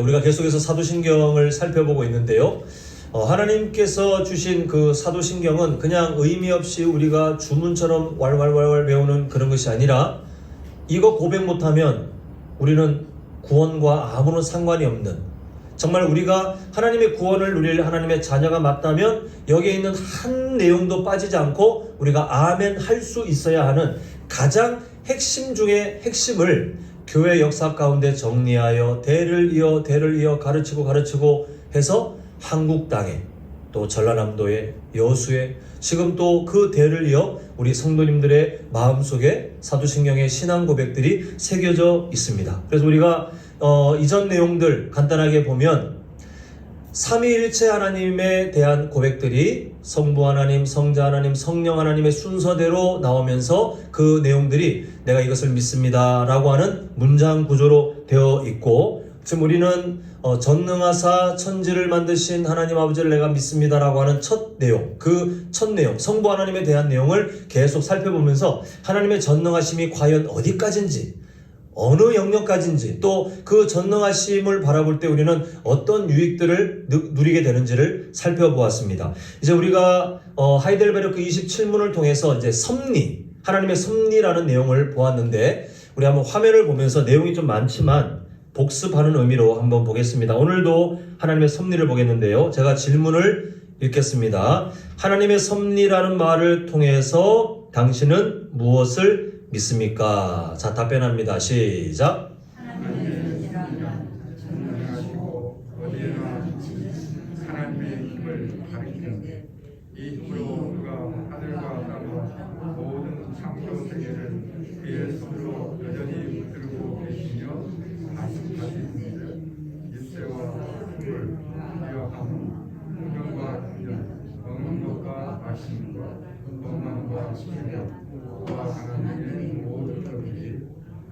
우리가 계속해서 사도신경을 살펴보고 있는데요. 하나님께서 주신 그 사도신경은 그냥 의미 없이 우리가 주문처럼 왈왈왈왈 외우는 그런 것이 아니라 이거 고백 못하면 우리는 구원과 아무런 상관이 없는, 정말 우리가 하나님의 구원을 누릴 하나님의 자녀가 맞다면 여기에 있는 한 내용도 빠지지 않고 우리가 아멘 할 수 있어야 하는 가장 핵심 중의 핵심을 교회 역사 가운데 정리하여 대를 이어 가르치고 해서 한국 땅에, 또 전라남도에, 여수에, 지금 또 그 대를 이어 우리 성도님들의 마음속에 사도신경의 신앙 고백들이 새겨져 있습니다. 그래서 우리가 이전 내용들 간단하게 보면 삼위일체 하나님에 대한 고백들이 성부 하나님, 성자 하나님, 성령 하나님의 순서대로 나오면서 그 내용들이 내가 이것을 믿습니다 라고 하는 문장 구조로 되어 있고, 지금 우리는 전능하사 천지를 만드신 하나님 아버지를 내가 믿습니다 라고 하는 첫 내용, 그 첫 내용, 성부 하나님에 대한 내용을 계속 살펴보면서 하나님의 전능하심이 과연 어디까지인지, 어느 영역까지인지, 또 그 전능하심을 바라볼 때 우리는 어떤 유익들을 누리게 되는지를 살펴보았습니다. 이제 우리가 하이델베르크 27문을 통해서 이제 섭리, 하나님의 섭리라는 내용을 보았는데, 우리 한번 화면을 보면서 내용이 좀 많지만 복습하는 의미로 한번 보겠습니다. 오늘도 하나님의 섭리를 보겠는데요. 제가 질문을 읽겠습니다. 하나님의 섭리라는 말을 통해서 당신은 무엇을 믿습니까? 자, 답변합니다. 시작. 하나님의 힘을 가리키는, 이 힘으로 그가 하늘과 땅과 모든 창조 세계를 그의 손으로 여전히 붙들고 계시며 말씀하시는데, 일체와 힘을 기억하며 풍경과 균형, 먹는 것과 마시는 것, 건강과 생명과 하나님의 모든 것들이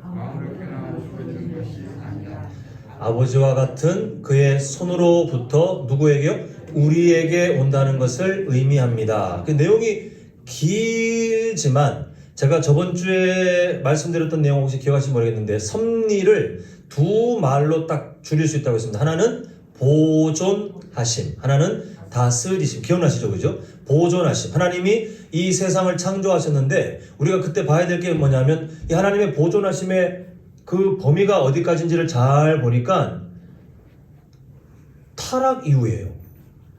아무렇게나 주어지는 것이 아니라 아버지와 같은 그의 손으로부터 누구에게요? 우리에게 온다는 것을 의미합니다. 그 내용이 길지만 제가 저번 주에 말씀드렸던 내용 혹시 기억하실지 모르겠는데, 섭리를 두 말로 딱 줄일 수 있다고 했습니다. 하나는 보존하심, 하나는 다스리심. 기억나시죠? 그죠? 보존하심. 하나님이 이 세상을 창조하셨는데 우리가 그때 봐야 될 게 뭐냐면, 이 하나님의 보존하심의 그 범위가 어디까지인지를 잘 보니까 타락 이후에요.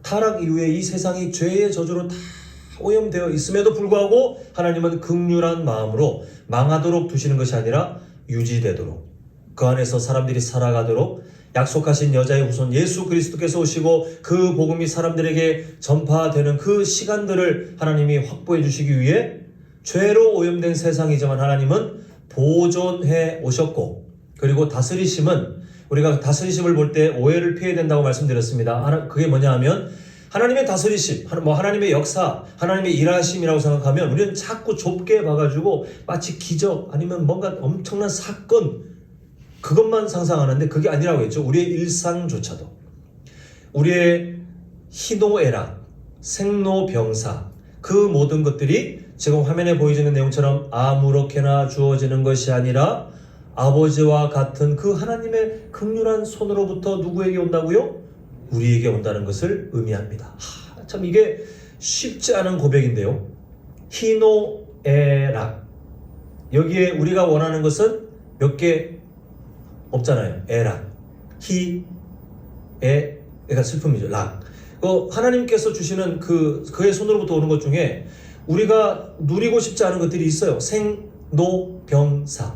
타락 이후에 이 세상이 죄의 저주로 다 오염되어 있음에도 불구하고 하나님은 긍휼한 마음으로 망하도록 두시는 것이 아니라 유지되도록, 그 안에서 사람들이 살아가도록 약속하신 여자의 후손 예수 그리스도께서 오시고 그 복음이 사람들에게 전파되는 그 시간들을 하나님이 확보해 주시기 위해 죄로 오염된 세상이지만 하나님은 보존해 오셨고, 그리고 다스리심은 우리가 다스리심을 볼 때 오해를 피해야 된다고 말씀드렸습니다. 그게 뭐냐 하면 하나님의 다스리심, 하나님의 역사, 하나님의 일하심이라고 생각하면 우리는 자꾸 좁게 봐가지고 마치 기적 아니면 뭔가 엄청난 사건, 그것만 상상하는데 그게 아니라고 했죠. 우리의 일상조차도, 우리의 희노애락, 생로병사, 그 모든 것들이 지금 화면에 보여지는 내용처럼 아무렇게나 주어지는 것이 아니라 아버지와 같은 그 하나님의 긍휼한 손으로부터 누구에게 온다고요? 우리에게 온다는 것을 의미합니다. 참 이게 쉽지 않은 고백인데요. 희노애락, 여기에 우리가 원하는 것은 몇 개 없잖아요. 애락, 애가 슬픔이죠. 락. 하나님께서 주시는 그의 손으로부터 오는 것 중에 우리가 누리고 싶지 않은 것들이 있어요. 생로병사.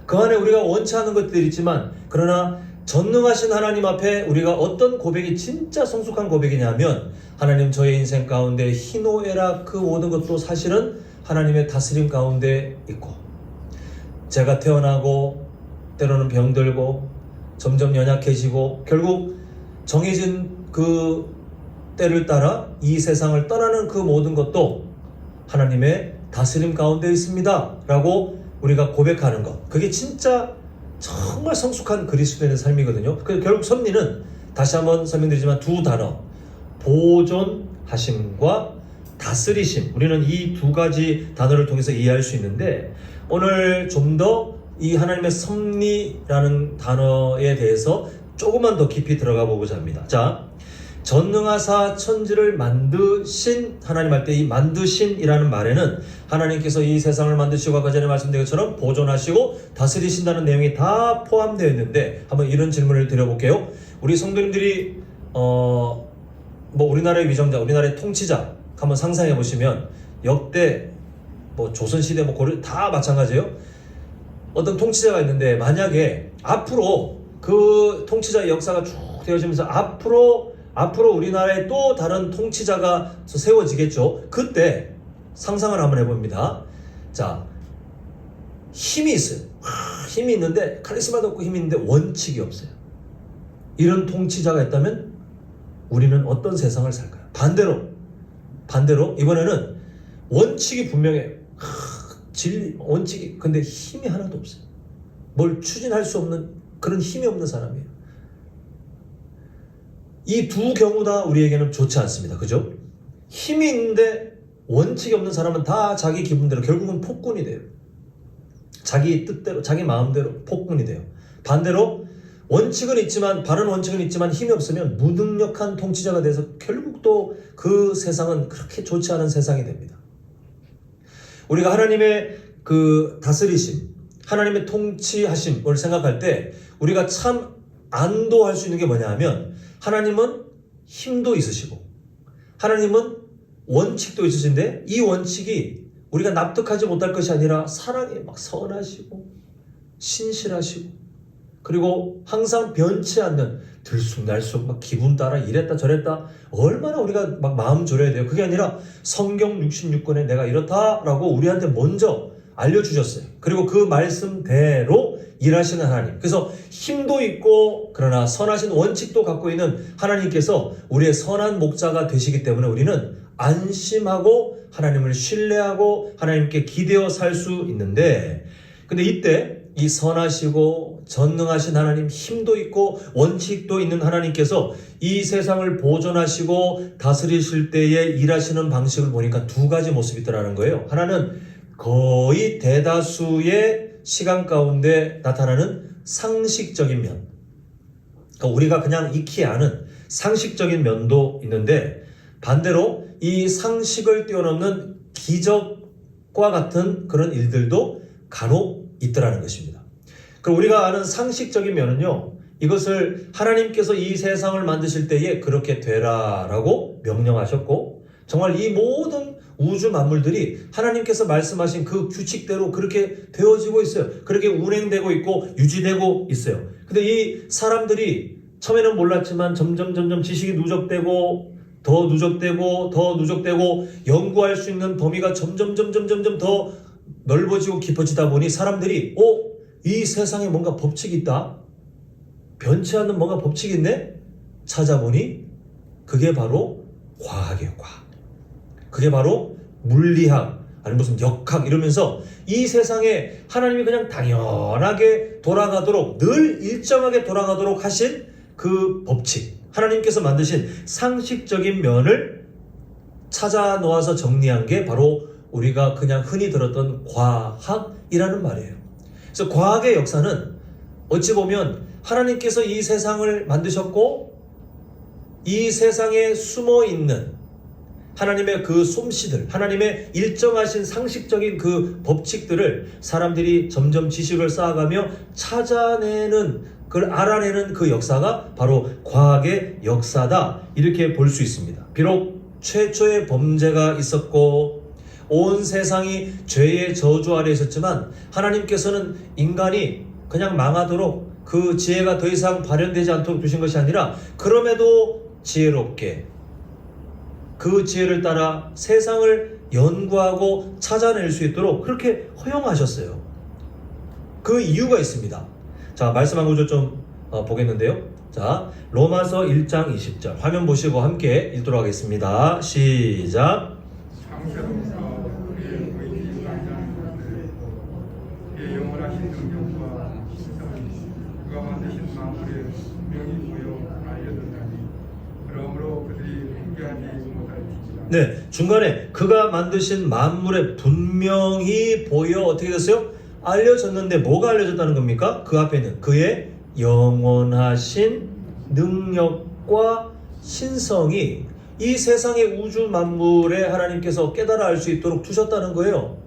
그 안에 우리가 원치 않은 것들이 있지만, 그러나 전능하신 하나님 앞에 우리가 어떤 고백이 진짜 성숙한 고백이냐면, 하나님 저의 인생 가운데 희노애락 그 모든 것도 사실은 하나님의 다스림 가운데 있고, 제가 태어나고 때로는 병들고 점점 연약해지고 결국 정해진 그 때를 따라 이 세상을 떠나는 그 모든 것도 하나님의 다스림 가운데 있습니다 라고 우리가 고백하는 것, 그게 진짜 정말 성숙한 그리스도인의 삶이거든요. 그래서 결국 섭리는 다시 한번 설명드리지만 두 단어, 보존하심과 다스리심, 우리는 이 두 가지 단어를 통해서 이해할 수 있는데, 오늘 좀 더 이 하나님의 섭리라는 단어에 대해서 조금만 더 깊이 들어가 보고자 합니다. 자, 전능하사 천지를 만드신 하나님 할 때 이 만드신이라는 말에는 하나님께서 이 세상을 만드시고 아까 전에 말씀드린 것처럼 보존하시고 다스리신다는 내용이 다 포함되어 있는데 한번 이런 질문을 드려볼게요. 우리 성도님들이 뭐 우리나라의 위정자, 우리나라의 통치자 한번 상상해 보시면 역대 뭐 조선시대 뭐 고려 다 마찬가지예요. 어떤 통치자가 있는데 만약에 앞으로 그 통치자의 역사가 쭉 되어지면서 앞으로 우리나라에 또 다른 통치자가 세워지겠죠. 그때 상상을 한번 해봅니다. 자, 힘이 있어요. 힘이 있는데 카리스마도 없고 힘이 있는데 원칙이 없어요. 이런 통치자가 있다면 우리는 어떤 세상을 살까요? 반대로 이번에는 원칙이 분명해요. 진리, 원칙이 근데 힘이 하나도 없어요. 뭘 추진할 수 없는 그런 힘이 없는 사람이에요. 이 두 경우 다 우리에게는 좋지 않습니다. 그죠? 힘이 있는데 원칙이 없는 사람은 다 자기 기분대로 결국은 폭군이 돼요. 자기 뜻대로, 자기 마음대로 폭군이 돼요. 반대로 원칙은 있지만, 바른 원칙은 있지만 힘이 없으면 무능력한 통치자가 돼서 결국 또 그 세상은 그렇게 좋지 않은 세상이 됩니다. 우리가 하나님의 그 다스리심, 하나님의 통치하심을 생각할 때 우리가 참 안도할 수 있는 게 뭐냐 하면 하나님은 힘도 있으시고 하나님은 원칙도 있으신데 이 원칙이 우리가 납득하지 못할 것이 아니라 사랑이 막 선하시고 신실하시고 그리고 항상 변치 않는 들쑥날쑥 막 기분 따라 이랬다 저랬다 얼마나 우리가 막 마음 졸여야 돼요. 그게 아니라 성경 66권에 내가 이렇다라고 우리한테 먼저 알려주셨어요. 그리고 그 말씀대로 일하시는 하나님. 그래서 힘도 있고 그러나 선하신 원칙도 갖고 있는 하나님께서 우리의 선한 목자가 되시기 때문에 우리는 안심하고 하나님을 신뢰하고 하나님께 기대어 살 수 있는데 근데 이때 이 선하시고 전능하신 하나님, 힘도 있고 원칙도 있는 하나님께서 이 세상을 보존하시고 다스리실 때에 일하시는 방식을 보니까 두 가지 모습이 있더라는 거예요. 하나는 거의 대다수의 시간 가운데 나타나는 상식적인 면, 그러니까 우리가 그냥 익히 아는 상식적인 면도 있는데 반대로 이 상식을 뛰어넘는 기적과 같은 그런 일들도 간혹 있더라는 것입니다. 그럼 우리가 아는 상식적인 면은요, 이것을 하나님께서 이 세상을 만드실 때에 그렇게 되라라고 명령하셨고 정말 이 모든 우주 만물들이 하나님께서 말씀하신 그 규칙대로 그렇게 되어지고 있어요. 그렇게 운행되고 있고 유지되고 있어요. 근데 이 사람들이 처음에는 몰랐지만 점점 지식이 누적되고 더 누적되고 연구할 수 있는 범위가 점점 더 넓어지고 깊어지다 보니 사람들이 이 세상에 뭔가 법칙이 있다. 변치 않는 뭔가 법칙이 있네. 찾아보니 그게 바로 과학이에요. 과학. 그게 바로 물리학 아니 무슨 역학 이러면서 이 세상에 하나님이 그냥 당연하게 돌아가도록 늘 일정하게 돌아가도록 하신 그 법칙 하나님께서 만드신 상식적인 면을 찾아 놓아서 정리한 게 바로 우리가 그냥 흔히 들었던 과학이라는 말이에요. 그래서 과학의 역사는 어찌 보면 하나님께서 이 세상을 만드셨고 이 세상에 숨어 있는 하나님의 그 솜씨들, 하나님의 일정하신 상식적인 그 법칙들을 사람들이 점점 지식을 쌓아가며 찾아내는, 그걸 알아내는 그 역사가 바로 과학의 역사다. 이렇게 볼 수 있습니다. 비록 최초의 범죄가 있었고 온 세상이 죄의 저주 아래 있었지만 하나님께서는 인간이 그냥 망하도록 그 지혜가 더 이상 발현되지 않도록 두신 것이 아니라 그럼에도 지혜롭게 그 지혜를 따라 세상을 연구하고 찾아낼 수 있도록 그렇게 허용하셨어요. 그 이유가 있습니다. 자, 말씀 한 구절 좀 보겠는데요. 자, 로마서 1장 20절 화면 보시고 함께 읽도록 하겠습니다. 시작. 창세로부터 우리의 의지 상장한 것을 그의 영원하신 능력과 신성이 그가 만드신 만물에 분명히 보여 알려졌나니 그러므로 그들이 훈계하지 못할지니라. 네, 중간에 그가 만드신 만물에 분명히 보여 어떻게 됐어요? 알려졌는데 뭐가 알려졌다는 겁니까? 그 앞에는 그의 영원하신 능력과 신성이 이 세상의 우주 만물에 하나님께서 깨달아 알 수 있도록 두셨다는 거예요.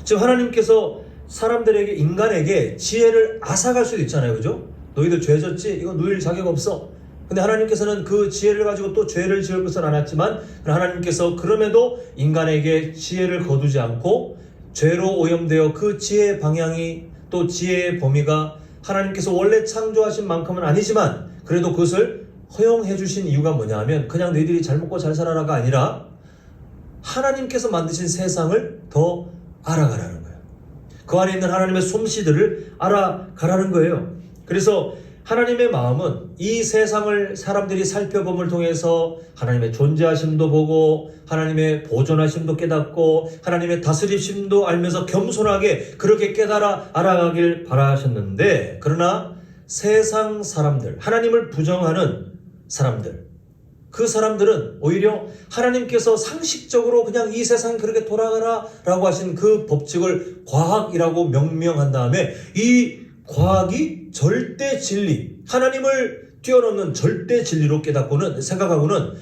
지금 하나님께서 사람들에게, 인간에게 지혜를 앗아갈 수도 있잖아요. 그죠? 너희들 죄졌지? 이거 누릴 자격 없어. 근데 하나님께서는 그 지혜를 가지고 또 죄를 지을 것은 않았지만 하나님께서 그럼에도 인간에게 지혜를 거두지 않고 죄로 오염되어 그 지혜의 방향이, 또 지혜의 범위가 하나님께서 원래 창조하신 만큼은 아니지만 그래도 그것을 허용해 주신 이유가 뭐냐 하면 그냥 너희들이 잘 먹고 잘 살아라가 아니라 하나님께서 만드신 세상을 더 알아가라는 거예요. 그 안에 있는 하나님의 솜씨들을 알아가라는 거예요. 그래서 하나님의 마음은 이 세상을 사람들이 살펴봄을 통해서 하나님의 존재하심도 보고 하나님의 보존하심도 깨닫고 하나님의 다스리심도 알면서 겸손하게 그렇게 깨달아 알아가길 바라셨는데, 그러나 세상 사람들, 하나님을 부정하는 사람들, 그 사람들은 오히려 하나님께서 상식적으로 그냥 이 세상이 그렇게 돌아가라 라고 하신 그 법칙을 과학이라고 명명한 다음에 이 과학이 절대 진리, 하나님을 뛰어넘는 절대 진리로 깨닫고는, 생각하고는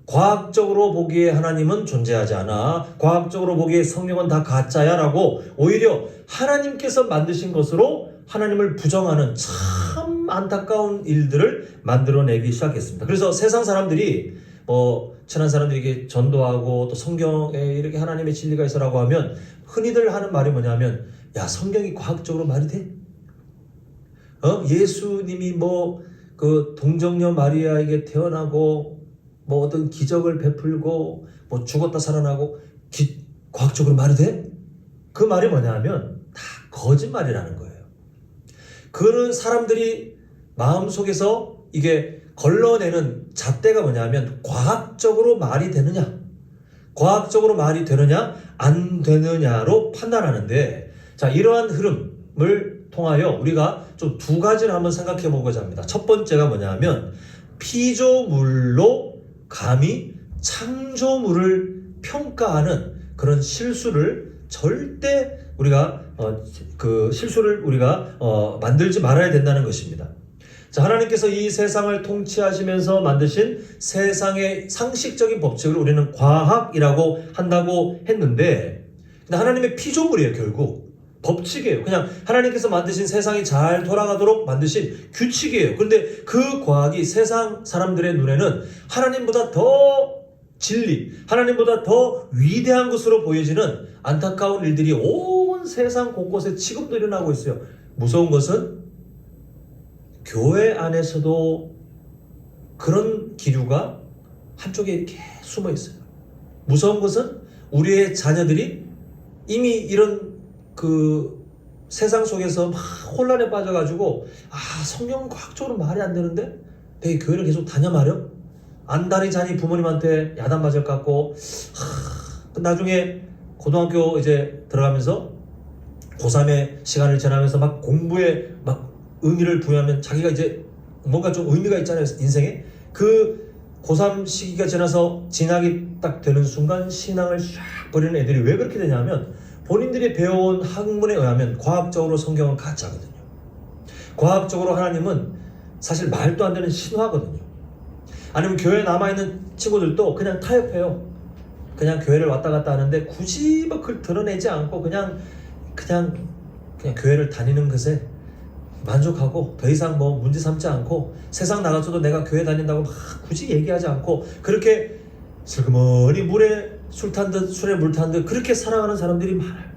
과학적으로 보기에 하나님은 존재하지 않아, 과학적으로 보기에 성경은 다 가짜야 라고 오히려 하나님께서 만드신 것으로 하나님을 부정하는 참 안타까운 일들을 만들어내기 시작했습니다. 그래서 세상 사람들이 친한 사람들에게 전도하고 또 성경에 이렇게 하나님의 진리가 있어라고 하면 흔히들 하는 말이 뭐냐면, 야, 성경이 과학적으로 말이 돼? 예수님이 그 동정녀 마리아에게 태어나고 어떤 기적을 베풀고 죽었다 살아나고 과학적으로 말이 돼? 그 말이 뭐냐면 다 거짓말이라는 거예요. 그런 사람들이 마음속에서 이게 걸러내는 잣대가 뭐냐면 과학적으로 말이 되느냐, 과학적으로 말이 되느냐 안 되느냐로 판단하는데, 자, 이러한 흐름을 통하여 우리가 좀 두 가지를 한번 생각해 보고자 합니다. 첫 번째가 뭐냐면 피조물로 감히 창조물을 평가하는 그런 실수를 절대 우리가 실수를 우리가 만들지 말아야 된다는 것입니다. 자, 하나님께서 이 세상을 통치하시면서 만드신 세상의 상식적인 법칙을 우리는 과학이라고 한다고 했는데, 근데 하나님의 피조물이에요. 결국 법칙이에요. 그냥 하나님께서 만드신 세상이 잘 돌아가도록 만드신 규칙이에요. 그런데 그 과학이 세상 사람들의 눈에는 하나님보다 더 진리, 하나님보다 더 위대한 것으로 보여지는 안타까운 일들이 온 세상 곳곳에 지금도 일어나고 있어요. 무서운 것은 교회 안에서도 그런 기류가 한쪽에 이렇게 숨어 있어요. 무서운 것은 우리의 자녀들이 이미 이런 세상 속에서 막 혼란에 빠져가지고, 성경은 과학적으로 말이 안 되는데 내 교회를 계속 다녀 말이야? 안달이 자니 부모님한테 야단 맞을 것 같고, 나중에 고등학교 이제 들어가면서 고3의 시간을 지나면서 막 공부에 막 의미를 부여하면 자기가 이제 뭔가 좀 의미가 있잖아요, 인생에. 그 고3 시기가 지나서 진학이 딱 되는 순간 신앙을 쫙 버리는 애들이 왜 그렇게 되냐면, 본인들이 배워온 학문에 의하면 과학적으로 성경은 가짜거든요. 과학적으로 하나님은 사실 말도 안 되는 신화거든요. 아니면 교회에 남아있는 친구들도 그냥 타협해요. 그냥 교회를 왔다 갔다 하는데 굳이 그걸 드러내지 않고 그냥 교회를 다니는 것에 만족하고 더 이상 문제 삼지 않고, 세상 나가서도 내가 교회 다닌다고 막 굳이 얘기하지 않고 그렇게 슬그머니 술에 물 탄 듯 그렇게 살아가는 사람들이 많아요.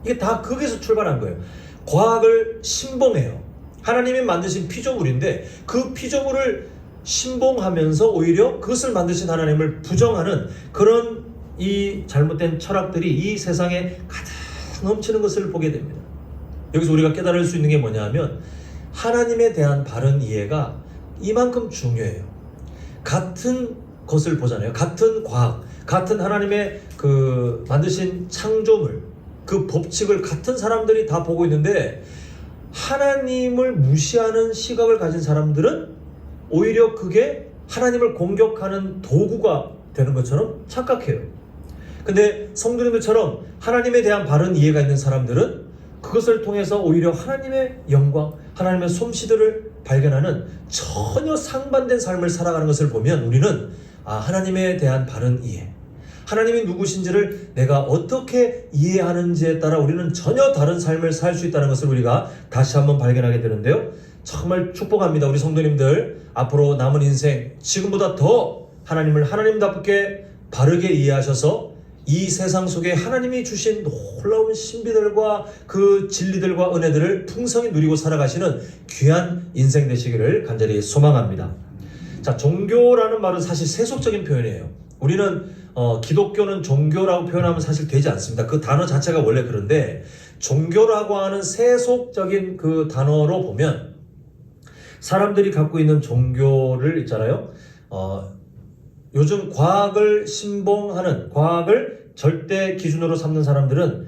이게 다 거기서 출발한 거예요. 과학을 신봉해요. 하나님이 만드신 피조물인데 그 피조물을 신봉하면서 오히려 그것을 만드신 하나님을 부정하는 그런 이 잘못된 철학들이 이 세상에 가득 넘치는 것을 보게 됩니다. 여기서 우리가 깨달을 수 있는 게 뭐냐 하면, 하나님에 대한 바른 이해가 이만큼 중요해요. 같은 것을 보잖아요. 같은 과학, 같은 하나님의 만드신 창조물, 그 법칙을 같은 사람들이 다 보고 있는데, 하나님을 무시하는 시각을 가진 사람들은 오히려 그게 하나님을 공격하는 도구가 되는 것처럼 착각해요. 근데 성도님들처럼 하나님에 대한 바른 이해가 있는 사람들은 그것을 통해서 오히려 하나님의 영광, 하나님의 솜씨들을 발견하는 전혀 상반된 삶을 살아가는 것을 보면 우리는 하나님에 대한 바른 이해, 하나님이 누구신지를 내가 어떻게 이해하는지에 따라 우리는 전혀 다른 삶을 살 수 있다는 것을 우리가 다시 한번 발견하게 되는데요. 정말 축복합니다. 우리 성도님들 앞으로 남은 인생 지금보다 더 하나님을 하나님답게 바르게 이해하셔서 이 세상 속에 하나님이 주신 놀라운 신비들과 그 진리들과 은혜들을 풍성히 누리고 살아가시는 귀한 인생 되시기를 간절히 소망합니다. 자, 종교라는 말은 사실 세속적인 표현이에요. 우리는 기독교는 종교라고 표현하면 사실 되지 않습니다. 그 단어 자체가 원래 그런데 종교라고 하는 세속적인 그 단어로 보면 사람들이 갖고 있는 종교를 있잖아요. 요즘 과학을 신봉하는, 과학을 절대 기준으로 삼는 사람들은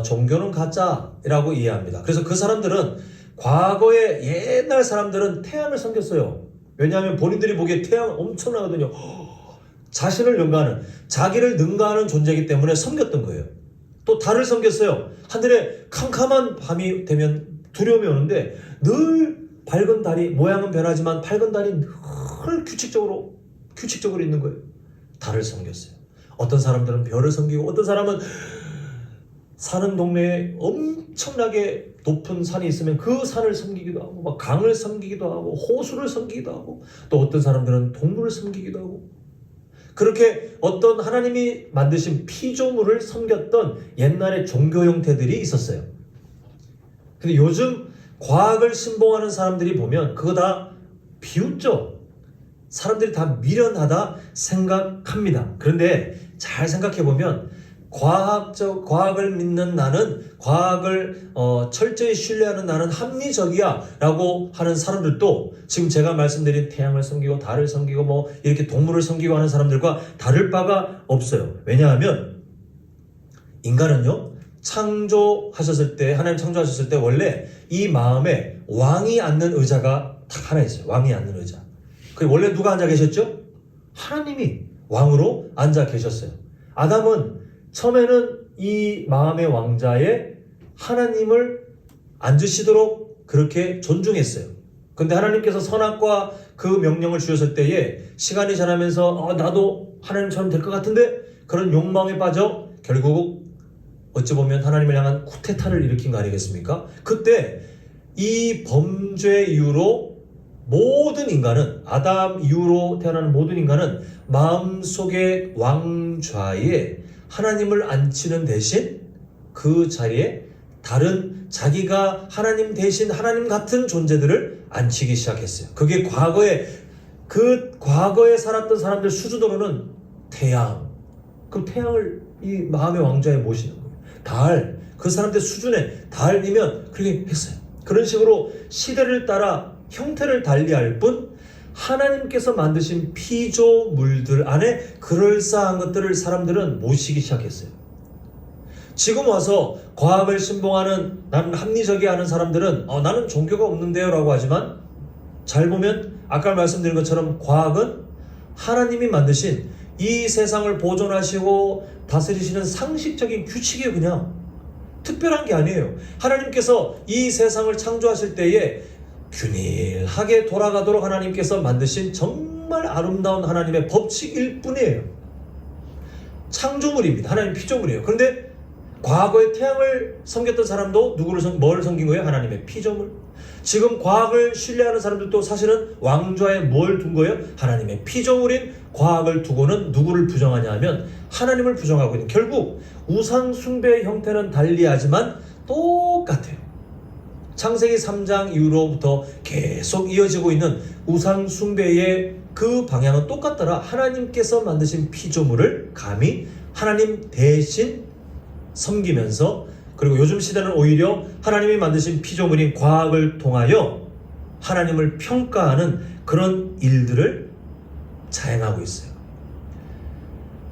종교는 가짜라고 이해합니다. 그래서 그 사람들은 과거에 옛날 사람들은 태양을 섬겼어요. 왜냐하면 본인들이 보기에 태양 엄청나거든요. 자신을 능가하는, 자기를 능가하는 존재이기 때문에 섬겼던 거예요. 또 달을 섬겼어요. 하늘에 캄캄한 밤이 되면 두려움이 오는데 늘 밝은 달이, 모양은 변하지만 밝은 달이 늘 규칙적으로 있는 거예요. 달을 섬겼어요. 어떤 사람들은 별을 섬기고, 어떤 사람은 사는 동네에 엄청나게 높은 산이 있으면 그 산을 섬기기도 하고, 막 강을 섬기기도 하고, 호수를 섬기기도 하고, 또 어떤 사람들은 동물을 섬기기도 하고, 그렇게 어떤 하나님이 만드신 피조물을 섬겼던 옛날의 종교 형태들이 있었어요. 근데 요즘 과학을 신봉하는 사람들이 보면 그거 다 비웃죠. 사람들이 다 미련하다 생각합니다. 그런데 잘 생각해보면 과학을 믿는 나는, 과학을 철저히 신뢰하는 나는 합리적이야 라고 하는 사람들도 지금 제가 말씀드린 태양을 섬기고 달을 섬기고 뭐 이렇게 동물을 섬기고 하는 사람들과 다를 바가 없어요. 왜냐하면 인간은요, 창조하셨을 때, 하나님 창조하셨을 때 원래 이 마음에 왕이 앉는 의자가 딱 하나 있어요. 왕이 앉는 의자. 그 원래 누가 앉아 계셨죠? 하나님이 왕으로 앉아 계셨어요. 아담은 처음에는 이 마음의 왕자에 하나님을 앉으시도록 그렇게 존중했어요. 근데 하나님께서 선악과 그 명령을 주셨을 때에 시간이 지나면서 나도 하나님처럼 될 것 같은데 그런 욕망에 빠져 결국 어찌 보면 하나님을 향한 쿠데타를 일으킨 거 아니겠습니까? 그때 이 범죄 이후로 모든 인간은, 아담 이후로 태어나는 모든 인간은 마음속의 왕좌에 하나님을 앉히는 대신 그 자리에 다른 자기가 하나님 대신 하나님 같은 존재들을 앉히기 시작했어요. 그게 과거에 살았던 사람들 수준으로는 태양, 그럼 태양을 이 마음의 왕좌에 모시는 거예요. 달, 그 사람들 수준의 달이면 그렇게 했어요. 그런 식으로 시대를 따라 형태를 달리할 뿐 하나님께서 만드신 피조물들 안에 그럴싸한 것들을 사람들은 모시기 시작했어요. 지금 와서 과학을 신봉하는, 나는 합리적이 하는 사람들은 나는 종교가 없는데요 라고 하지만 잘 보면 아까 말씀드린 것처럼 과학은 하나님이 만드신 이 세상을 보존하시고 다스리시는 상식적인 규칙이에요. 그냥 특별한 게 아니에요. 하나님께서 이 세상을 창조하실 때에 균일하게 돌아가도록 하나님께서 만드신 정말 아름다운 하나님의 법칙일 뿐이에요. 창조물입니다. 하나님 피조물이에요. 그런데 과거에 태양을 섬겼던 사람도 뭘 섬긴 거예요? 하나님의 피조물. 지금 과학을 신뢰하는 사람들도 사실은 왕좌에 뭘 둔 거예요? 하나님의 피조물인 과학을 두고는 누구를 부정하냐 하면 하나님을 부정하고 있는, 결국 우상 숭배의 형태는 달리하지만 똑같아요. 창세기 3장 이후로부터 계속 이어지고 있는 우상 숭배의 그 방향은 똑같더라. 하나님께서 만드신 피조물을 감히 하나님 대신 섬기면서, 그리고 요즘 시대는 오히려 하나님이 만드신 피조물인 과학을 통하여 하나님을 평가하는 그런 일들을 자행하고 있어요.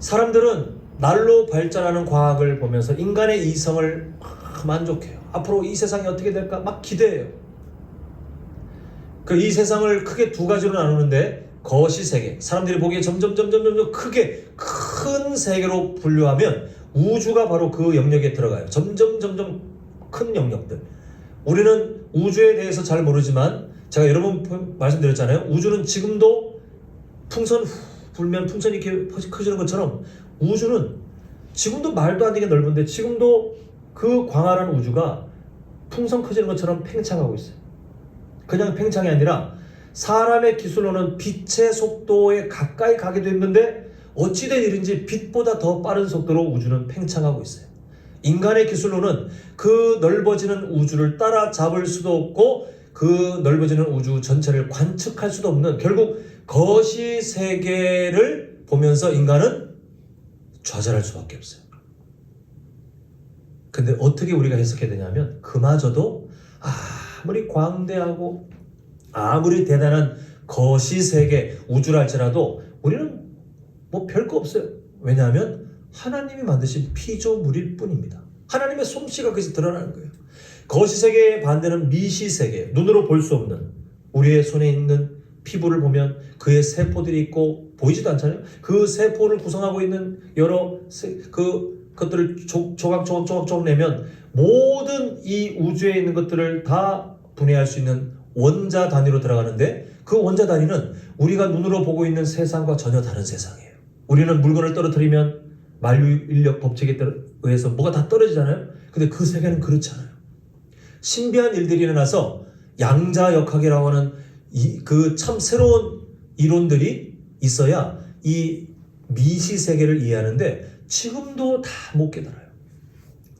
사람들은 날로 발전하는 과학을 보면서 인간의 이성을 만족해요. 앞으로 이 세상이 어떻게 될까 막 기대해요. 이 세상을 크게 두 가지로 나누는데 거시세계, 사람들이 보기에 점점 크게 큰 세계로 분류하면 우주가 바로 그 영역에 들어가요. 점점 큰 영역들. 우리는 우주에 대해서 잘 모르지만 제가 여러 번 말씀드렸잖아요. 우주는 지금도 풍선 불면 풍선이 이렇게 커지는 것처럼 우주는 지금도 말도 안 되게 넓은데 지금도 그 광활한 우주가 풍선 커지는 것처럼 팽창하고 있어요. 그냥 팽창이 아니라 사람의 기술로는 빛의 속도에 가까이 가기도 했는데 어찌된 일인지 빛보다 더 빠른 속도로 우주는 팽창하고 있어요. 인간의 기술로는 그 넓어지는 우주를 따라잡을 수도 없고 그 넓어지는 우주 전체를 관측할 수도 없는 결국 거시 세계를 보면서 인간은 좌절할 수밖에 없어요. 근데 어떻게 우리가 해석해야 되냐면 그마저도 아무리 광대하고 아무리 대단한 거시세계 우주랄지라도 우리는 뭐 별거 없어요. 왜냐하면 하나님이 만드신 피조물일 뿐입니다. 하나님의 솜씨가 거기서 드러나는 거예요. 거시세계의 반대는 미시세계, 눈으로 볼 수 없는 우리의 손에 있는 피부를 보면 그의 세포들이 있고 보이지도 않잖아요. 그 세포를 구성하고 있는 여러 그것들을 조각 내면 모든 이 우주에 있는 것들을 다 분해할 수 있는 원자 단위로 들어가는데 그 원자 단위는 우리가 눈으로 보고 있는 세상과 전혀 다른 세상이에요. 우리는 물건을 떨어뜨리면 만유인력 법칙에 의해서 뭐가 다 떨어지잖아요. 근데 그 세계는 그렇지 않아요. 신비한 일들이 일어나서 양자역학이라고 하는 그 참 새로운 이론들이 있어야 이 미시 세계를 이해하는데 지금도 다 못 깨달아요.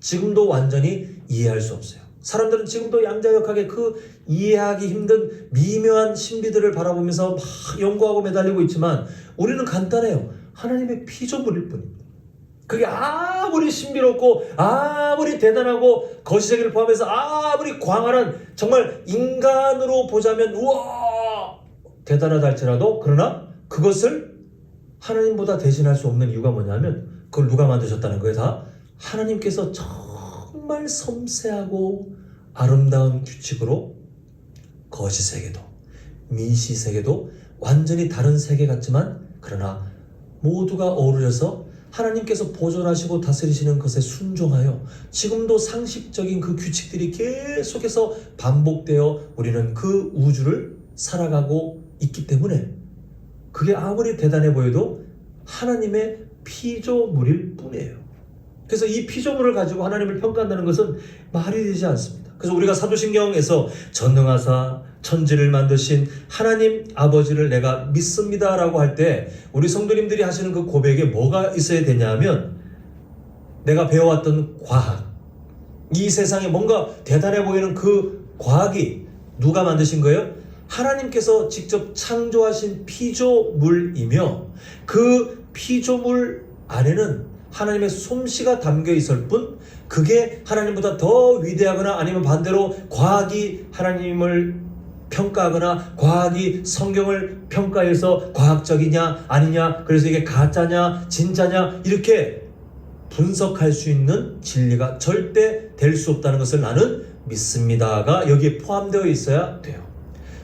지금도 완전히 이해할 수 없어요. 사람들은 지금도 양자역학의 그 이해하기 힘든 미묘한 신비들을 바라보면서 막 연구하고 매달리고 있지만 우리는 간단해요. 하나님의 피조물일 뿐입니다. 그게 아무리 신비롭고 아무리 대단하고 거시세계를 포함해서 아무리 광활한 정말 인간으로 보자면 우와 대단하다 할지라도 그러나 그것을 하나님보다 대신할 수 없는 이유가 뭐냐면 그걸 누가 만드셨다는 거예요. 다 하나님께서 정말 섬세하고 아름다운 규칙으로 거시세계도 미시세계도 완전히 다른 세계 같지만 그러나 모두가 어우러져서 하나님께서 보존하시고 다스리시는 것에 순종하여 지금도 상식적인 그 규칙들이 계속해서 반복되어 우리는 그 우주를 살아가고 있기 때문에 그게 아무리 대단해 보여도 하나님의 피조물일 뿐이에요. 그래서 이 피조물을 가지고 하나님을 평가한다는 것은 말이 되지 않습니다. 그래서 우리가 사도신경에서 전능하사 천지를 만드신 하나님 아버지를 내가 믿습니다 라고 할 때 우리 성도님들이 하시는 그 고백에 뭐가 있어야 되냐면 내가 배워왔던 과학, 이 세상에 뭔가 대단해 보이는 그 과학이 누가 만드신 거예요? 하나님께서 직접 창조하신 피조물이며 그 피조물 안에는 하나님의 솜씨가 담겨 있을 뿐 그게 하나님보다 더 위대하거나 아니면 반대로 과학이 하나님을 평가하거나 과학이 성경을 평가해서 과학적이냐 아니냐 그래서 이게 가짜냐 진짜냐 이렇게 분석할 수 있는 진리가 절대 될 수 없다는 것을 나는 믿습니다가 여기에 포함되어 있어야 돼요.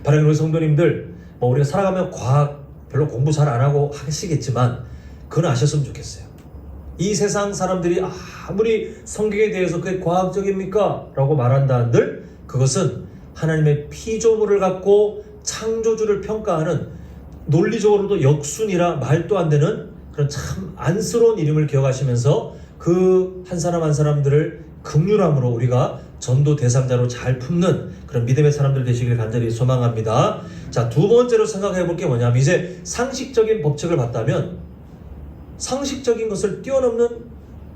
바로 우리 성도님들 우리가 살아가면 과학 별로 공부 잘 안 하고 하시겠지만 그건 아셨으면 좋겠어요. 이 세상 사람들이 아무리 성경에 대해서 그게 과학적입니까? 라고 말한다 한들 그것은 하나님의 피조물을 갖고 창조주를 평가하는 논리적으로도 역순이라 말도 안 되는 그런 참 안쓰러운 이름을 기억하시면서 그 한 사람 한 사람들을 긍휼함으로 우리가 전도 대상자로 잘 품는 그런 믿음의 사람들 되시길 간절히 소망합니다. 자, 두 번째로 생각해 볼 게 뭐냐면 이제 상식적인 법칙을 봤다면 상식적인 것을 뛰어넘는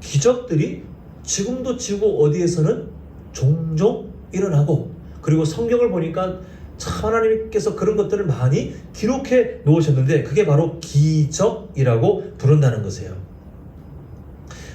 기적들이 지금도 지구 어디에서는 종종 일어나고 그리고 성경을 보니까 참 하나님께서 그런 것들을 많이 기록해 놓으셨는데 그게 바로 기적이라고 부른다는 것이에요.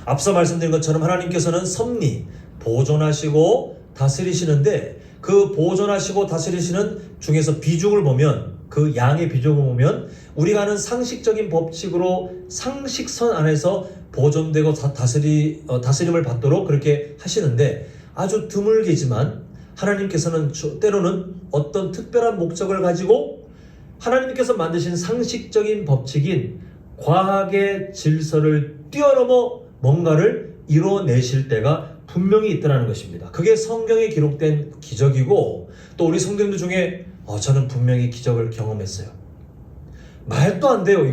앞서 말씀드린 것처럼 하나님께서는 섭리, 보존하시고 다스리시는데 그 보존하시고 다스리시는 중에서 비중을 보면 그 양의 비중을 보면 우리가 아는 상식적인 법칙으로 상식선 안에서 보존되고 다스림을 받도록 그렇게 하시는데 아주 드물게지만 하나님께서는 때로는 어떤 특별한 목적을 가지고 하나님께서 만드신 상식적인 법칙인 과학의 질서를 뛰어넘어 뭔가를 이뤄내실 때가 분명히 있더라는 것입니다. 그게 성경에 기록된 기적이고 또 우리 성도님들 중에 저는 분명히 기적을 경험했어요. 말도 안 돼요.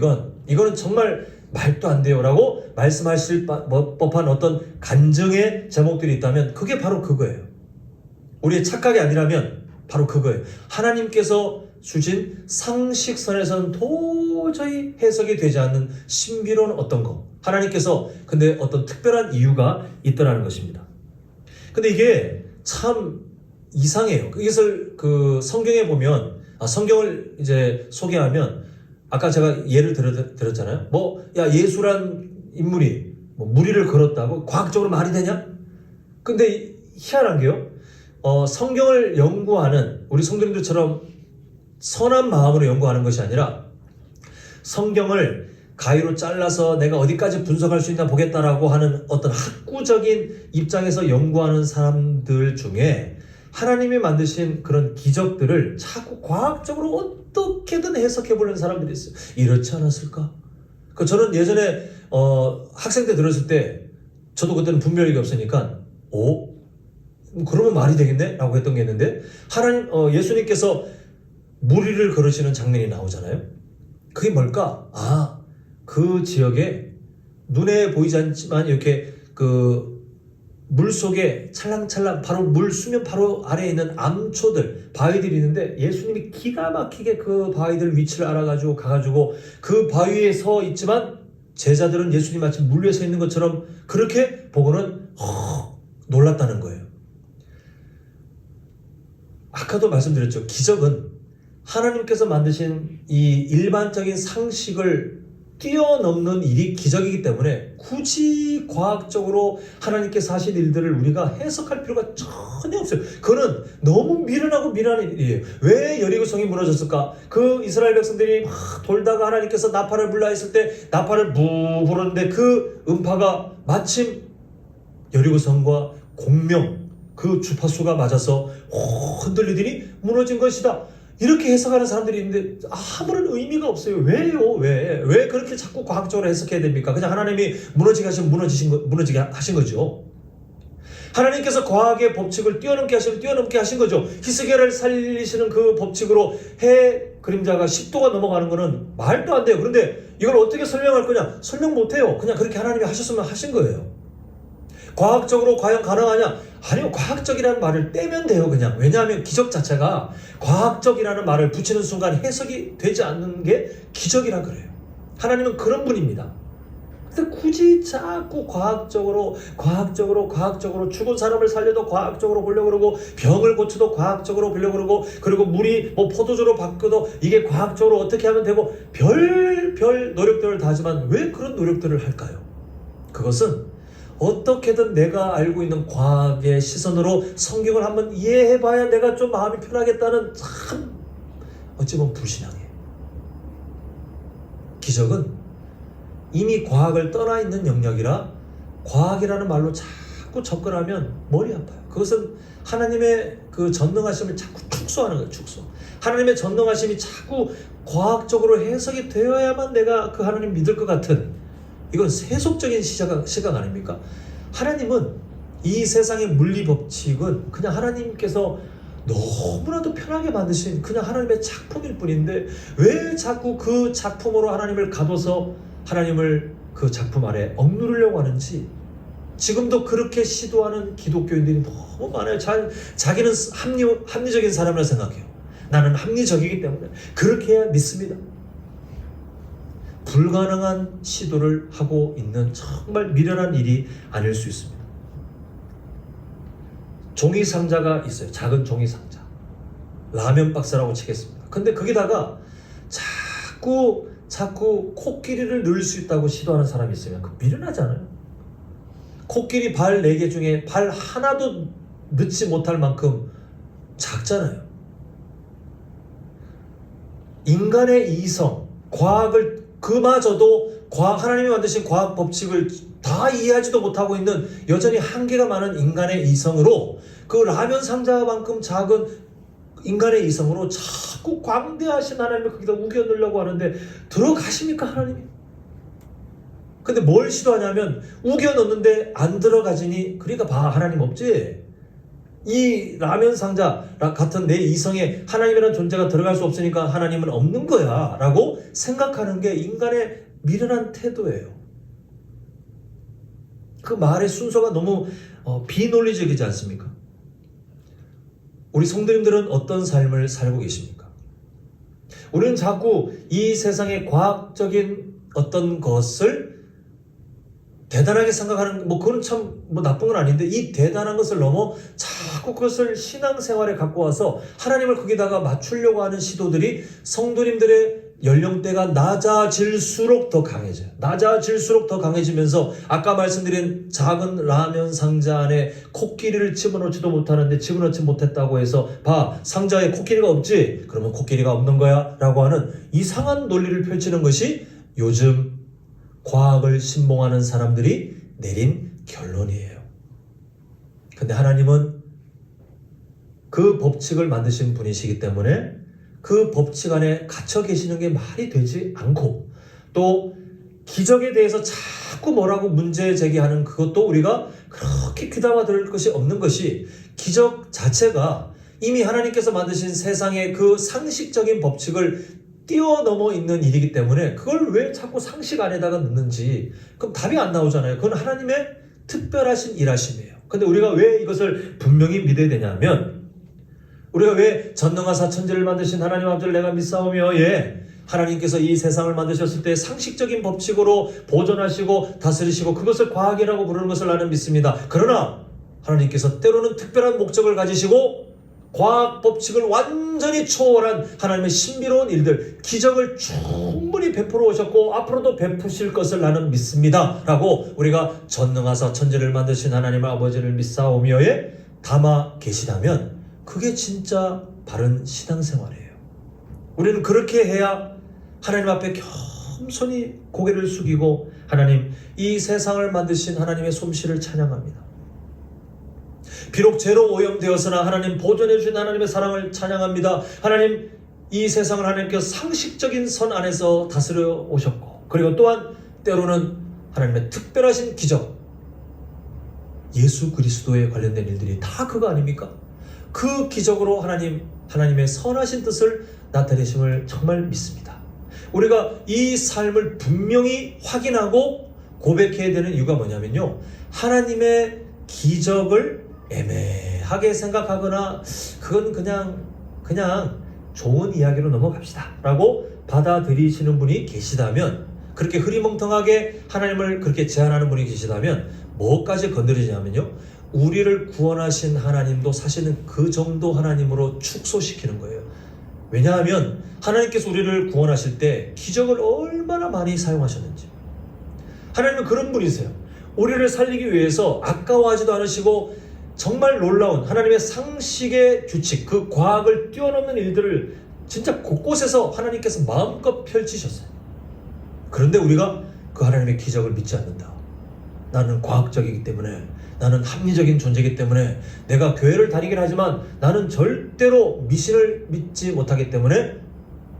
이거는 정말 말도 안 돼요 라고 말씀하실 법한 어떤 간증의 제목들이 있다면 그게 바로 그거예요. 우리의 착각이 아니라면 바로 그거예요. 하나님께서 주신 상식선에서는 도저히 해석이 되지 않는 신비로운 어떤 거. 하나님께서 근데 어떤 특별한 이유가 있더라는 것입니다. 근데 이게 참 이상해요. 이것을 그 성경에 보면, 성경을 이제 소개하면 아까 제가 예를 들었잖아요. 예수란 인물이 무리를 걸었다고 과학적으로 말이 되냐? 근데 희한한 게요. 성경을 연구하는 우리 성도님들처럼 선한 마음으로 연구하는 것이 아니라 성경을 가위로 잘라서 내가 어디까지 분석할 수 있나 보겠다라고 하는 어떤 학구적인 입장에서 연구하는 사람들 중에 하나님이 만드신 그런 기적들을 자꾸 과학적으로 어떻게든 해석해 보려는 사람들이 있어요. 이렇지 않았을까? 저는 예전에 학생 때 들었을 때 저도 그때는 분별력이 없으니까 그러면 말이 되겠네? 라고 했던 게 있는데 예수님께서 무리를 걸으시는 장면이 나오잖아요. 그게 뭘까? 그 지역에 눈에 보이지 않지만 이렇게 그 물 속에 찰랑찰랑 바로 물 수면 바로 아래에 있는 암초들, 바위들이 있는데 예수님이 기가 막히게 그 바위들 위치를 알아가지고 가가지고 그 바위에 서 있지만 제자들은 예수님 마치 물 위에 서 있는 것처럼 그렇게 보고는 놀랐다는 거예요. 아까도 말씀드렸죠. 기적은 하나님께서 만드신 이 일반적인 상식을 뛰어넘는 일이 기적이기 때문에 굳이 과학적으로 하나님께서 하신 일들을 우리가 해석할 필요가 전혀 없어요. 그거는 너무 미련하고 미련한 일이에요. 왜 여리고성이 무너졌을까? 그 이스라엘 백성들이 막 돌다가 하나님께서 나팔을 불라 했을 때 나팔을 부 불었는데 그 음파가 마침 여리고성과 공명 그 주파수가 맞아서 흔들리더니 무너진 것이다. 이렇게 해석하는 사람들이 있는데 아무런 의미가 없어요. 왜요? 왜 그렇게 자꾸 과학적으로 해석해야 됩니까? 그냥 하나님이 무너지게 하신 거죠. 하나님께서 과학의 법칙을 뛰어넘게 하신 거죠. 히스기야를 살리시는 그 법칙으로 해 그림자가 10도가 넘어가는 거는 말도 안 돼요. 그런데 이걸 어떻게 설명할 거냐? 설명 못해요. 그냥 그렇게 하나님이 하셨으면 하신 거예요. 과학적으로 과연 가능하냐? 아니요. 과학적이라는 말을 떼면 돼요. 그냥. 왜냐하면 기적 자체가 과학적이라는 말을 붙이는 순간 해석이 되지 않는 게 기적이라 그래요. 하나님은 그런 분입니다. 근데 굳이 자꾸 과학적으로 죽은 사람을 살려도 과학적으로 보려고 그러고 병을 고쳐도 과학적으로 보려고 그러고 그리고 물이 포도주로 바뀌어도 이게 과학적으로 어떻게 하면 되고 별 노력들을 다 하지만 왜 그런 노력들을 할까요? 그것은 어떻게든 내가 알고 있는 과학의 시선으로 성경을 한번 이해해봐야 내가 좀 마음이 편하겠다는 참 어찌 보면 불신앙이에요. 기적은 이미 과학을 떠나 있는 영역이라 과학이라는 말로 자꾸 접근하면 머리 아파요. 그것은 하나님의 그 전능하심을 자꾸 축소하는 거예요. 축소. 하나님의 전능하심이 자꾸 과학적으로 해석이 되어야만 내가 그 하나님 믿을 것 같은 이건 세속적인 시각 아닙니까? 하나님은 이 세상의 물리 법칙은 그냥 하나님께서 너무나도 편하게 만드신 그냥 하나님의 작품일 뿐인데 왜 자꾸 그 작품으로 하나님을 가둬서 하나님을 그 작품 아래 억누르려고 하는지 지금도 그렇게 시도하는 기독교인들이 너무 많아요. 자기는 합리적인 사람이라 생각해요. 나는 합리적이기 때문에 그렇게 해야 믿습니다. 불가능한 시도를 하고 있는 정말 미련한 일이 아닐 수 있습니다. 종이 상자가 있어요. 작은 종이 상자. 라면 박스라고 치겠습니다. 근데 거기다가 자꾸 코끼리를 넣을 수 있다고 시도하는 사람이 있으면 그 미련하지 않아요? 코끼리 발 4개 중에 발 하나도 넣지 못할 만큼 작잖아요. 인간의 이성, 과학을 그마저도 하나님이 만드신 과학 법칙을 다 이해하지도 못하고 있는 여전히 한계가 많은 인간의 이성으로 그 라면 상자만큼 작은 인간의 이성으로 자꾸 광대하신 하나님을 거기다 우겨 넣으려고 하는데 들어가십니까 하나님이? 근데 뭘 시도하냐면 우겨 넣는데 안 들어가지니 그러니까 봐 하나님 없지? 이 라면 상자 같은 내 이성에 하나님이라는 존재가 들어갈 수 없으니까 하나님은 없는 거야 라고 생각하는 게 인간의 미련한 태도예요. 그 말의 순서가 너무 비논리적이지 않습니까? 우리 성도님들은 어떤 삶을 살고 계십니까? 우리는 자꾸 이 세상의 과학적인 어떤 것을 대단하게 생각하는, 그건 참 나쁜 건 아닌데, 이 대단한 것을 넘어 자꾸 그것을 신앙생활에 갖고 와서 하나님을 거기다가 맞추려고 하는 시도들이 성도님들의 연령대가 낮아질수록 더 강해져요. 낮아질수록 더 강해지면서 아까 말씀드린 작은 라면 상자 안에 코끼리를 집어넣지도 못하는데 집어넣지 못했다고 해서 봐, 상자에 코끼리가 없지? 그러면 코끼리가 없는 거야? 라고 하는 이상한 논리를 펼치는 것이 요즘 과학을 신봉하는 사람들이 내린 결론이에요. 근데 하나님은 그 법칙을 만드신 분이시기 때문에 그 법칙 안에 갇혀 계시는 게 말이 되지 않고, 또 기적에 대해서 자꾸 뭐라고 문제 제기하는 그것도 우리가 그렇게 귀담아 들을 것이 없는 것이, 기적 자체가 이미 하나님께서 만드신 세상의 그 상식적인 법칙을 뛰어넘어 있는 일이기 때문에 그걸 왜 자꾸 상식 안에다가 넣는지 그럼 답이 안 나오잖아요. 그건 하나님의 특별하신 일하심이에요. 근데 우리가 왜 이것을 분명히 믿어야 되냐면, 우리가 왜 전능하사 천지를 만드신 하나님 아버지를 내가 믿사오며, 하나님께서 이 세상을 만드셨을 때 상식적인 법칙으로 보존하시고 다스리시고 그것을 과학이라고 부르는 것을 나는 믿습니다. 그러나 하나님께서 때로는 특별한 목적을 가지시고 과학 법칙을 완전히 초월한 하나님의 신비로운 일들, 기적을 충분히 베풀어 오셨고 앞으로도 베푸실 것을 나는 믿습니다 라고 우리가 전능하사 천지를 만드신 하나님 아버지를 믿사오며에 담아 계시다면 그게 진짜 바른 신앙생활이에요. 우리는 그렇게 해야 하나님 앞에 겸손히 고개를 숙이고 하나님, 이 세상을 만드신 하나님의 솜씨를 찬양합니다. 비록 죄로 오염되었으나 하나님 보존해 주신 하나님의 사랑을 찬양합니다. 하나님, 이 세상을 하나님께서 상식적인 선 안에서 다스려 오셨고, 그리고 또한 때로는 하나님의 특별하신 기적, 예수 그리스도에 관련된 일들이 다 그거 아닙니까? 그 기적으로 하나님의 선하신 뜻을 나타내심을 정말 믿습니다. 우리가 이 삶을 분명히 확인하고 고백해야 되는 이유가 뭐냐면요, 하나님의 기적을 애매하게 생각하거나 그건 그냥 좋은 이야기로 넘어갑시다 라고 받아들이시는 분이 계시다면, 그렇게 흐리멍텅하게 하나님을 그렇게 제안하는 분이 계시다면 뭐까지 건드리냐면요, 우리를 구원하신 하나님도 사실은 그 정도 하나님으로 축소시키는 거예요. 왜냐하면 하나님께서 우리를 구원하실 때 기적을 얼마나 많이 사용하셨는지, 하나님은 그런 분이세요. 우리를 살리기 위해서 아까워하지도 않으시고 정말 놀라운 하나님의 상식의 규칙, 그 과학을 뛰어넘는 일들을 진짜 곳곳에서 하나님께서 마음껏 펼치셨어요. 그런데 우리가 그 하나님의 기적을 믿지 않는다. 나는 과학적이기 때문에, 나는 합리적인 존재이기 때문에, 내가 교회를 다니긴 하지만 나는 절대로 미신을 믿지 못하기 때문에,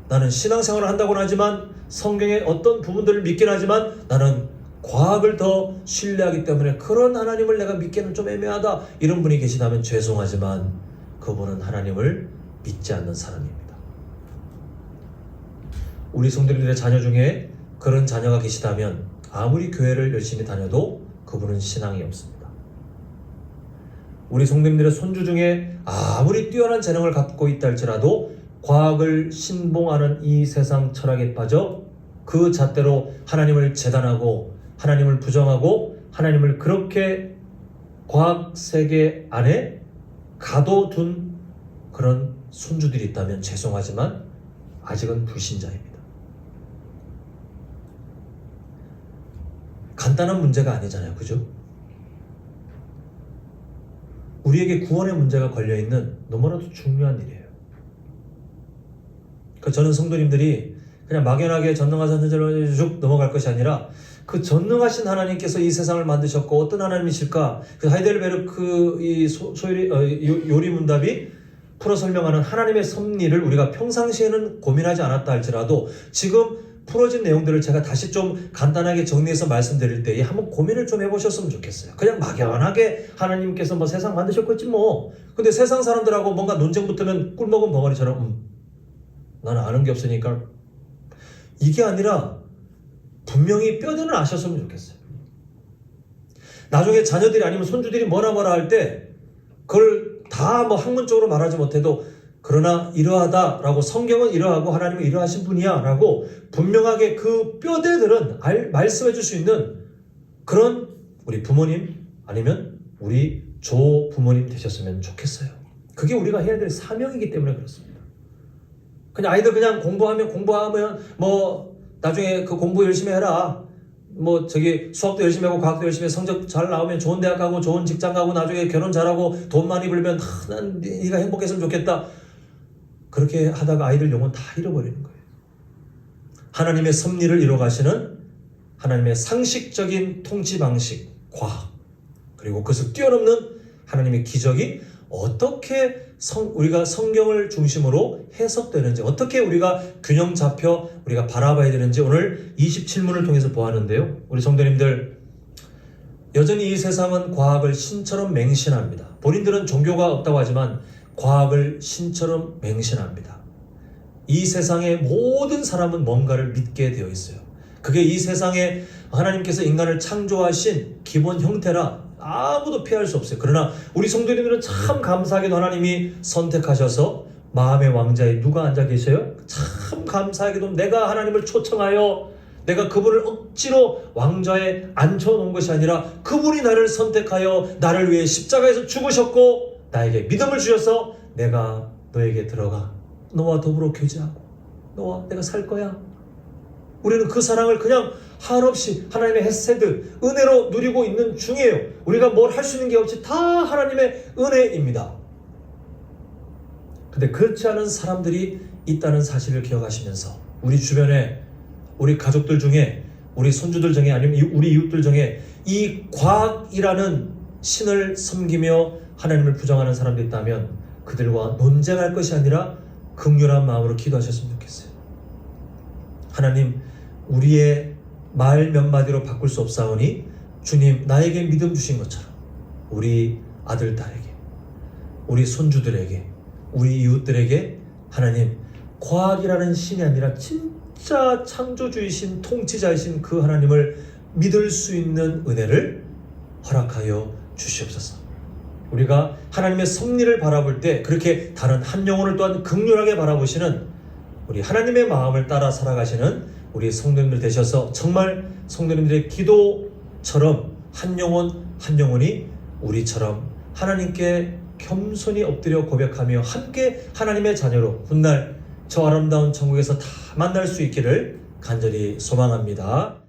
나는 신앙생활을 한다고는 하지만 성경의 어떤 부분들을 믿긴 하지만 나는 과학을 더 신뢰하기 때문에 그런 하나님을 내가 믿기는 좀 애매하다, 이런 분이 계시다면 죄송하지만 그분은 하나님을 믿지 않는 사람입니다. 우리 성도님들의 자녀 중에 그런 자녀가 계시다면 아무리 교회를 열심히 다녀도 그분은 신앙이 없습니다. 우리 성도님들의 손주 중에 아무리 뛰어난 재능을 갖고 있다 할지라도 과학을 신봉하는 이 세상 철학에 빠져 그 잣대로 하나님을 재단하고 하나님을 부정하고 하나님을 그렇게 과학 세계 안에 가둬둔 그런 손주들이 있다면 죄송하지만 아직은 불신자입니다. 간단한 문제가 아니잖아요, 그죠? 우리에게 구원의 문제가 걸려있는 너무나도 중요한 일이에요. 그러니까 저는 성도님들이 그냥 막연하게 전능하신 천지를 쭉 넘어갈 것이 아니라 그 전능하신 하나님께서 이 세상을 만드셨고 어떤 하나님이실까, 그 하이델베르크 이 요리문답이 풀어 설명하는 하나님의 섭리를 우리가 평상시에는 고민하지 않았다 할지라도 지금 풀어진 내용들을 제가 다시 좀 간단하게 정리해서 말씀드릴 때 한번 고민을 좀 해보셨으면 좋겠어요. 그냥 막연하게 하나님께서 뭐 세상 만드셨겠지 뭐. 근데 세상 사람들하고 뭔가 논쟁 붙으면 꿀먹은 벙어리처럼 나는 아는 게 없으니까. 이게 아니라 분명히 뼈대는 아셨으면 좋겠어요. 나중에 자녀들이 아니면 손주들이 뭐라 할 때 그걸 다 뭐 학문적으로 말하지 못해도 그러나 이러하다라고, 성경은 이러하고 하나님은 이러하신 분이야 라고 분명하게 그 뼈대들은 말씀해 줄 수 있는 그런 우리 부모님 아니면 우리 조부모님 되셨으면 좋겠어요. 그게 우리가 해야 될 사명이기 때문에 그렇습니다. 그냥 아이들 그냥 공부하면 뭐 나중에 그 공부 열심히 해라, 뭐 저기 수학도 열심히 하고 과학도 열심히 해 성적 잘 나오면 좋은 대학 가고 좋은 직장 가고 나중에 결혼 잘하고 돈 많이 벌면 난 네가 행복했으면 좋겠다. 그렇게 하다가 아이들 영혼 다 잃어버리는 거예요. 하나님의 섭리를 이뤄가시는 하나님의 상식적인 통치 방식, 과학, 그리고 그것을 뛰어넘는 하나님의 기적이 어떻게 우리가 성경을 중심으로 해석되는지, 어떻게 우리가 균형 잡혀 우리가 바라봐야 되는지 오늘 27문을 통해서 보았는데요. 우리 성도님들, 여전히 이 세상은 과학을 신처럼 맹신합니다. 본인들은 종교가 없다고 하지만 과학을 신처럼 맹신합니다. 이 세상의 모든 사람은 뭔가를 믿게 되어 있어요. 그게 이 세상에 하나님께서 인간을 창조하신 기본 형태라 아무도 피할 수 없어요. 그러나 우리 성도님들은 참 감사하게도 하나님이 선택하셔서 마음의 왕자에 누가 앉아 계셔요? 참 감사하게도 내가 하나님을 초청하여 내가 그분을 억지로 왕좌에 앉혀놓은 것이 아니라 그분이 나를 선택하여 나를 위해 십자가에서 죽으셨고 나에게 믿음을 주셔서 내가 너에게 들어가 너와 더불어 교제하고 너와 내가 살 거야. 우리는 그 사랑을 그냥 한없이 하나님의 헤세드, 은혜로 누리고 있는 중이에요. 우리가 뭘 할 수 있는 게 없이 다 하나님의 은혜입니다. 근데 그렇지 않은 사람들이 있다는 사실을 기억하시면서 우리 주변에 우리 가족들 중에 우리 손주들 중에 아니면 우리 이웃들 중에 이 과학이라는 신을 섬기며 하나님을 부정하는 사람들이 있다면 그들과 논쟁할 것이 아니라 긍휼한 마음으로 기도하셨으면 좋겠어요. 하나님, 우리의 말 몇 마디로 바꿀 수 없사오니 주님 나에게 믿음 주신 것처럼 우리 아들 딸에게, 우리 손주들에게, 우리 이웃들에게 하나님 과학이라는 신이 아니라 진짜 창조주이신 통치자이신 그 하나님을 믿을 수 있는 은혜를 허락하여 주시옵소서. 우리가 하나님의 섭리를 바라볼 때 그렇게 다른 한 영혼을 또한 긍휼하게 바라보시는 우리 하나님의 마음을 따라 살아가시는 우리 성도님들 되셔서 정말 성도님들의 기도처럼 한 영혼 한 영혼이 우리처럼 하나님께 겸손히 엎드려 고백하며 함께 하나님의 자녀로 훗날 저 아름다운 천국에서 다 만날 수 있기를 간절히 소망합니다.